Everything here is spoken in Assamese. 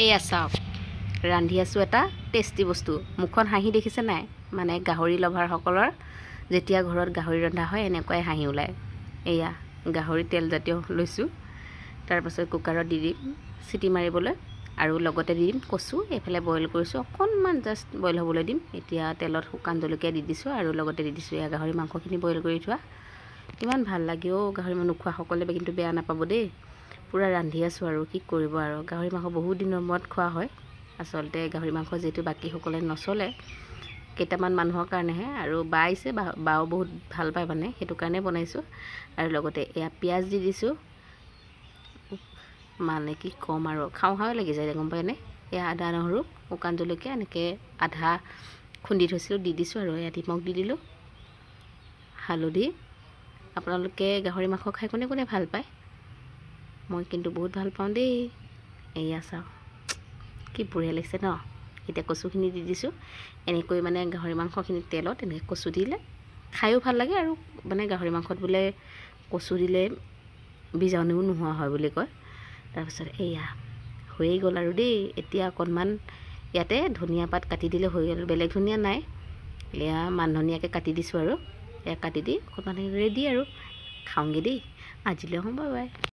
এয়া চাওক ৰান্ধি আছোঁ এটা টেষ্টি বস্তু। মুখখন হাঁহি দেখিছে নাই? মানে গাহৰি লভাৰসকলৰ যেতিয়া ঘৰত গাহৰি ৰন্ধা হয় এনেকুৱাই হাঁহি ওলায়। এয়া গাহৰি তেলজাতীয় লৈছোঁ, তাৰপাছত কুকাৰত দি দিম চিটি মাৰিবলৈ, আৰু লগতে দি দিম কচু। এইফালে বইল কৰিছোঁ, অকণমান জাষ্ট বইল হ'বলৈ দিম। এতিয়া তেলত শুকান জলকীয়া দি দিছোঁ আৰু লগতে দি দিছোঁ এয়া গাহৰি মাংসখিনি বইল কৰি থোৱা। ইমান ভাল লাগে অ' গাহৰি মাংস নোখোৱাসকলে কিন্তু বেয়া নাপাব দেই। পূৰা ৰান্ধি আছোঁ আৰু কি কৰিব আৰু। গাহৰি মাংস বহুত দিনৰ মূৰত খোৱা হয়। আচলতে গাহৰি মাংস যিহেতু বাকীসকলে নচলে, কেইটামান মানুহৰ কাৰণেহে, আৰু বাইছে বাও বহুত ভাল পায় মানে, সেইটো কাৰণে বনাইছোঁ। আৰু লগতে এয়া পিঁয়াজ দি দিছোঁ, মানে কি ক'ম আৰু, খাওঁ খাওঁ লাগি যায় গম পায়নে। এয়া আদা নহৰু শুকান জলকীয়া এনেকৈ আধা খুন্দি থৈছিলোঁ দি দিছোঁ, আৰু এয়া নিমখ দি দিলোঁ, হালধি। আপোনালোকে গাহৰি মাংস খাই কোনে কোনে ভাল পায়? মই কিন্তু বহুত ভাল পাওঁ দেই। এয়া চাওঁ কি বঢ়িয়া লাগিছে ন। এতিয়া কচুখিনি দি দিছোঁ। এনেকৈ মানে গাহৰি মাংসখিনি তেলত এনেকৈ কচু দিলে খায়ো ভাল লাগে, আৰু মানে গাহৰি মাংসত বোলে কচু দিলে বীজাণুও নোহোৱা হয় বুলি কয়। তাৰপিছত এয়া হৈয়ে গ'ল আৰু দেই। এতিয়া অকণমান ইয়াতে ধনিয়া পাত কাটি দিলে হৈ গ'ল। বেলেগ ধনিয়া নাই, এয়া মান ধনিয়াকৈ কাটি দিছোঁ, আৰু এয়া কাটি দি অকণমান ৰেডি আৰু খাওঁগৈ দেই। আজিলৈ বাই বাই।